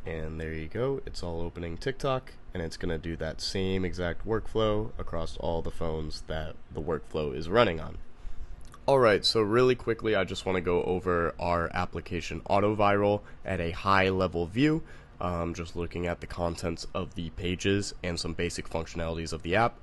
And there you go, it's all opening TikTok, and it's going to do that same exact workflow across all the phones that the workflow is running on. Alright, so really quickly I just want to go over our application AutoViral at a high level view, just looking at the contents of the pages and some basic functionalities of the app.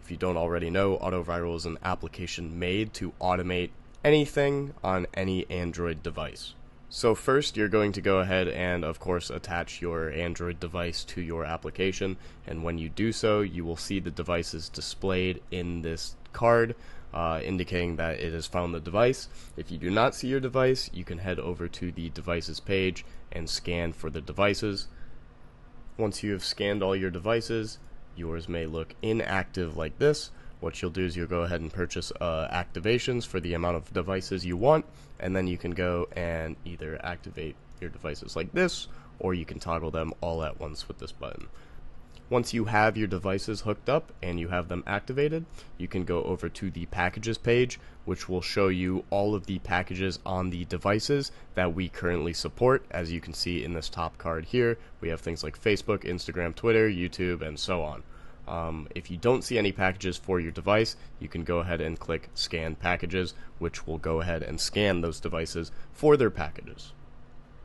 If you don't already know, AutoViral is an application made to automate anything on any Android device. So first you're going to go ahead and of course attach your Android device to your application, and when you do so you will see the devices displayed in this card indicating that it has found the device. If you do not see your device, you can head over to the devices page and scan for the devices. Once you have scanned all your devices, yours may look inactive like this. What you'll do is you'll go ahead and purchase activations for the amount of devices you want, and then you can go and either activate your devices like this, or you can toggle them all at once with this button. Once you have your devices hooked up and you have them activated, you can go over to the packages page, which will show you all of the packages on the devices that we currently support. As you can see in this top card here, we have things like Facebook, Instagram, Twitter, YouTube, and so on. If you don't see any packages for your device, you can go ahead and click Scan Packages, which will go ahead and scan those devices for their packages.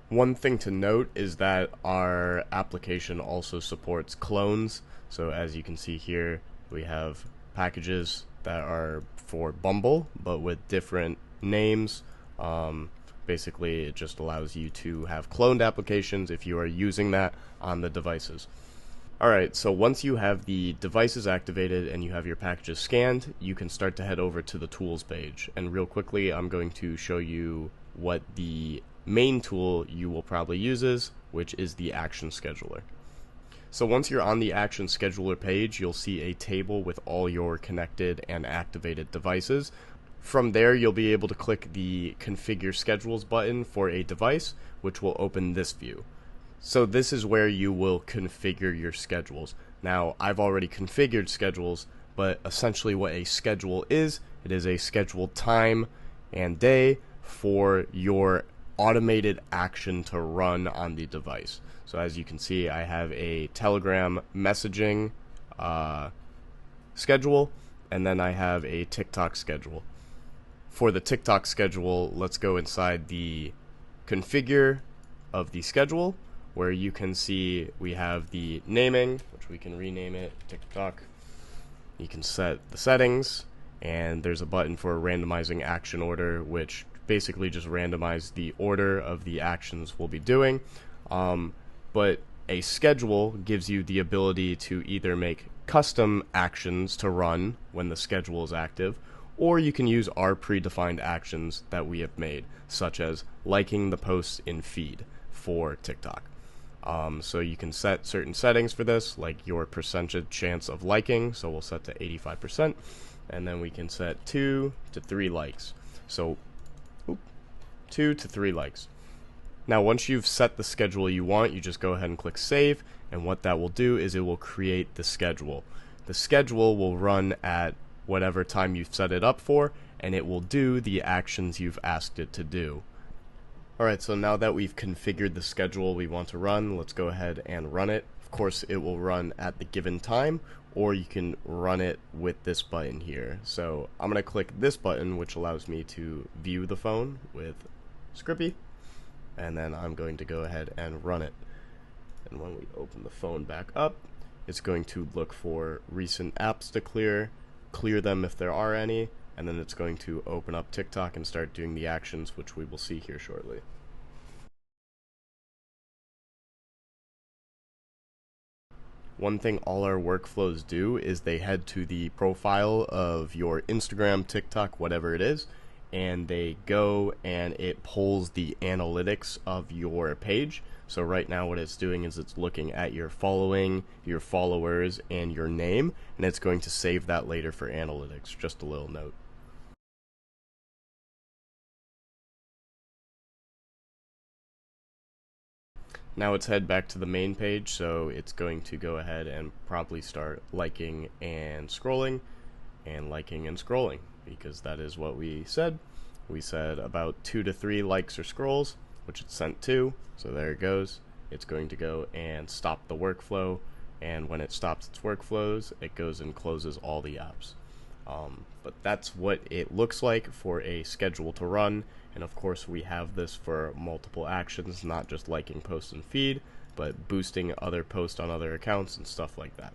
One thing to note is that our application also supports clones. So as you can see here, we have packages that are for Bumble, but with different names. Basically, it just allows you to have cloned applications if you are using that on the devices. Alright, so once you have the devices activated and you have your packages scanned, you can start to head over to the tools page. And real quickly, I'm going to show you what the main tool you will probably use is, which is the Action Scheduler. So once you're on the Action Scheduler page, you'll see a table with all your connected and activated devices. From there, you'll be able to click the Configure Schedules button for a device, which will open this view. So this is where you will configure your schedules. Now, I've already configured schedules, but essentially what a schedule is, it is a scheduled time and day for your automated action to run on the device. So as you can see, I have a Telegram messaging schedule, and then I have a TikTok schedule. For the TikTok schedule, let's go inside the configure of the schedule, where you can see we have the naming, which we can rename it TikTok. You can set the settings, and there's a button for randomizing action order, which basically just randomizes the order of the actions we'll be doing. But a schedule gives you the ability to either make custom actions to run when the schedule is active, or you can use our predefined actions that we have made, such as liking the posts in feed for TikTok. So you can set certain settings for this, like your percentage chance of liking, so we'll set to 85%, and then we can set 2 to 3 likes. So 2 to 3 likes. Now once you've set the schedule you want, you just go ahead and click save, and what that will do is it will create the schedule. The schedule will run at whatever time you've set it up for, and it will do the actions you've asked it to do. Alright, so now that we've configured the schedule we want to run, let's go ahead and run it. Of course, it will run at the given time, or you can run it with this button here. So I'm going to click this button, which allows me to view the phone with Scrippy, and then I'm going to go ahead and run it. And when we open the phone back up, it's going to look for recent apps to clear them if there are any, and then it's going to open up TikTok and start doing the actions, which we will see here shortly. One thing all our workflows do is they head to the profile of your Instagram, TikTok, whatever it is, and they go and it pulls the analytics of your page. So right now what it's doing is it's looking at your following, your followers, and your name, and it's going to save that later for analytics. Just a little note. Now let's head back to the main page, so it's going to go ahead and promptly start liking and scrolling, because that is what we said. We said about 2 to 3 likes or scrolls, which it sent to, so there it goes. it's going to go and stop the workflow, and when it stops its workflows, it goes and closes all the apps. But that's what it looks like for a schedule to run, and of course we have this for multiple actions, not just liking post and feed, but boosting other posts on other accounts and stuff like that.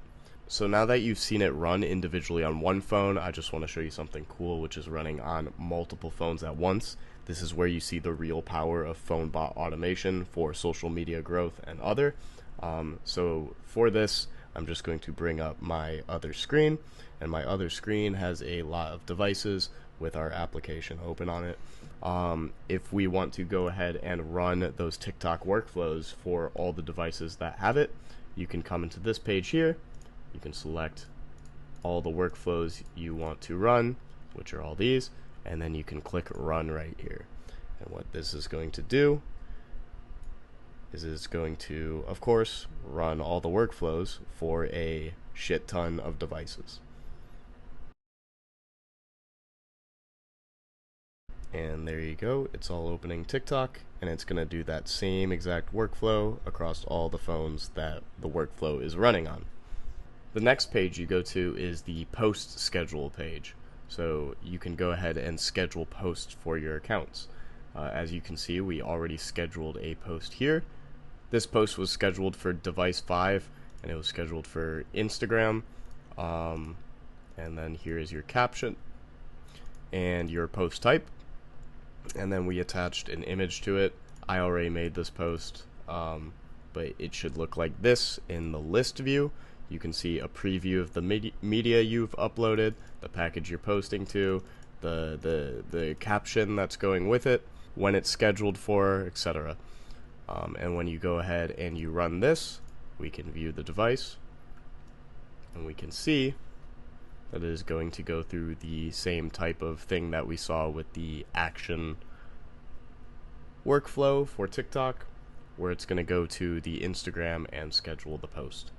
So now that you've seen it run individually on one phone, I just want to show you something cool, which is running on multiple phones at once. This is where you see the real power of phone bot automation for social media growth and other. So for this, I'm just going to bring up my other screen, and my other screen has a lot of devices with our application open on it. If we want to go ahead and run those TikTok workflows for all the devices that have it, you can come into this page here. You can select all the workflows you want to run, which are all these, and then you can click run right here. And what this is going to do is it's going to, of course, run all the workflows for a shit ton of devices. And there you go, it's all opening TikTok, and it's going to do that same exact workflow across all the phones that the workflow is running on. The next page you go to is the post schedule page. So you can go ahead and schedule posts for your accounts. As you can see, we already scheduled a post here. This post was scheduled for device 5, and it was scheduled for Instagram. And then here is your caption and your post type. And then we attached an image to it. I already made this post, but it should look like this in the list view. You can see a preview of the media you've uploaded, the package you're posting to, the caption that's going with it, when it's scheduled for, etc. And when you go ahead and you run this, we can view the device, and we can see that it is going to go through the same type of thing that we saw with the action workflow for TikTok, where it's going to go to the Instagram and schedule the post.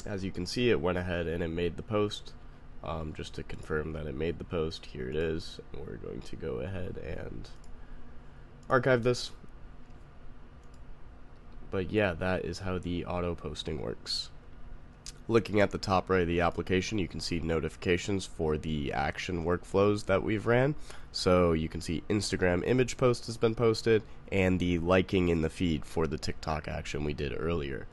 As you can see, it went ahead and it made the post. Just to confirm that it made the post, here it is. And we're going to go ahead and archive this. But yeah, that is how the auto posting works. Looking at the top right of the application, you can see notifications for the action workflows that we've ran. So you can see Instagram image post has been posted, and the liking in the feed for the TikTok action we did earlier.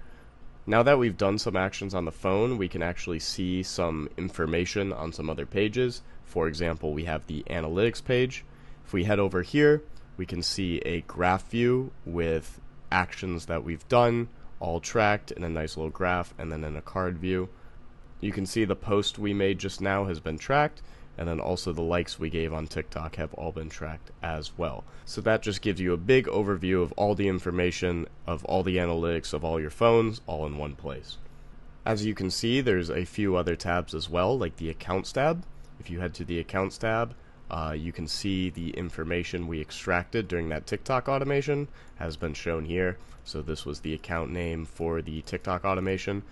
Now that we've done some actions on the phone, we can actually see some information on some other pages. For example, we have the analytics page. If we head over here, we can see a graph view with actions that we've done, all tracked in a nice little graph, and then in a card view. You can see the post we made just now has been tracked, and then also the likes we gave on TikTok have all been tracked as well. So that just gives you a big overview of all the information, of all the analytics of all your phones, all in one place. As you can see, there's a few other tabs as well, like the Accounts tab. If you head to the Accounts tab, you can see the information we extracted during that TikTok automation has been shown here. So this was the account name for the TikTok automation,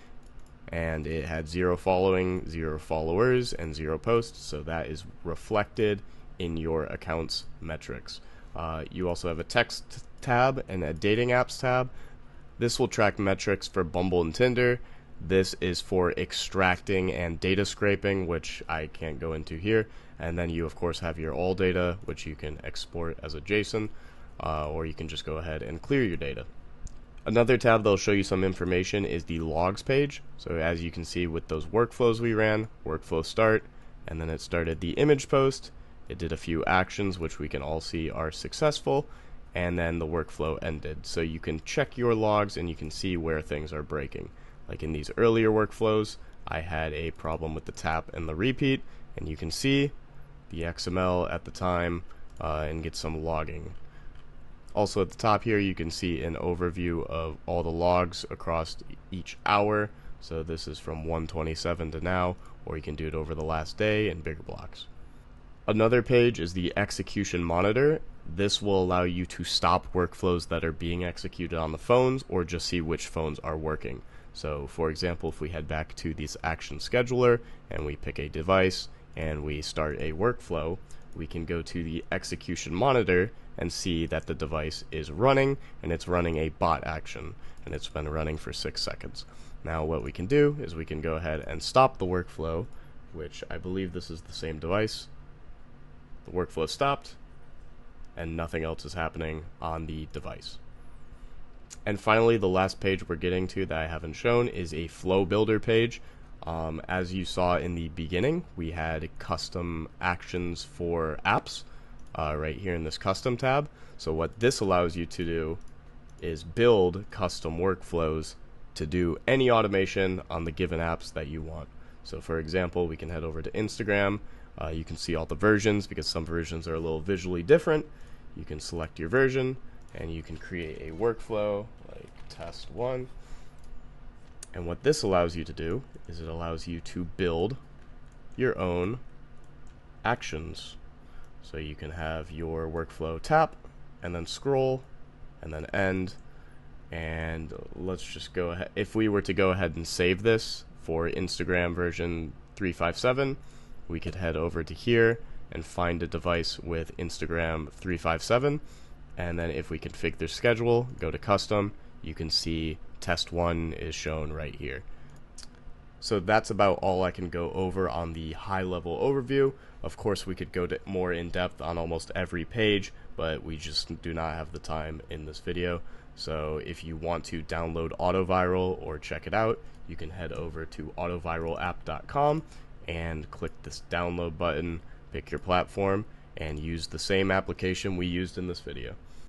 and it had 0 following, 0 followers, and 0 posts, so that is reflected in your account's metrics. You also have a text tab and a dating apps tab. This will track metrics for Bumble and Tinder. This is for extracting and data scraping, which I can't go into here. And then you of course have your all data, which you can export as a JSON, or you can just go ahead and clear your data. Another tab that'll show you some information is the logs page. So as you can see with those workflows we ran, workflow start, and then it started the image post. It did a few actions which we can all see are successful, and then the workflow ended. So you can check your logs and you can see where things are breaking. Like in these earlier workflows, I had a problem with the tap and the repeat, and you can see the XML at the time and get some logging. Also at the top here you can see an overview of all the logs across each hour. So this is from 1:27 to now, or you can do it over the last day in bigger blocks. Another page is the execution monitor. This will allow you to stop workflows that are being executed on the phones, or just see which phones are working. So for example, if we head back to this action scheduler and we pick a device and we start a workflow, we can go to the execution monitor and see that the device is running, and it's running a bot action, and it's been running for 6 seconds. Now what we can do is we can go ahead and stop the workflow, which I believe this is the same device. The workflow stopped, and nothing else is happening on the device. And finally, the last page we're getting to that I haven't shown is a flow builder page. As you saw in the beginning, we had custom actions for apps right here in this custom tab. So what this allows you to do is build custom workflows to do any automation on the given apps that you want. So for example, we can head over to Instagram. You can see all the versions because some versions are a little visually different. You can select your version and you can create a workflow like test 1. And what this allows you to do is it allows you to build your own actions. So you can have your workflow tap and then scroll and then end. And let's just go ahead. If we were to go ahead and save this for Instagram version 357, we could head over to here and find a device with Instagram 357. And then if we configure their schedule, go to custom, you can see test 1 is shown right here. So that's about all I can go over on the high level overview. Of course, we could go more in depth on almost every page, but we just do not have the time in this video. So if you want to download AutoViral or check it out, you can head over to autoviralapp.com and click this download button, pick your platform, and use the same application we used in this video.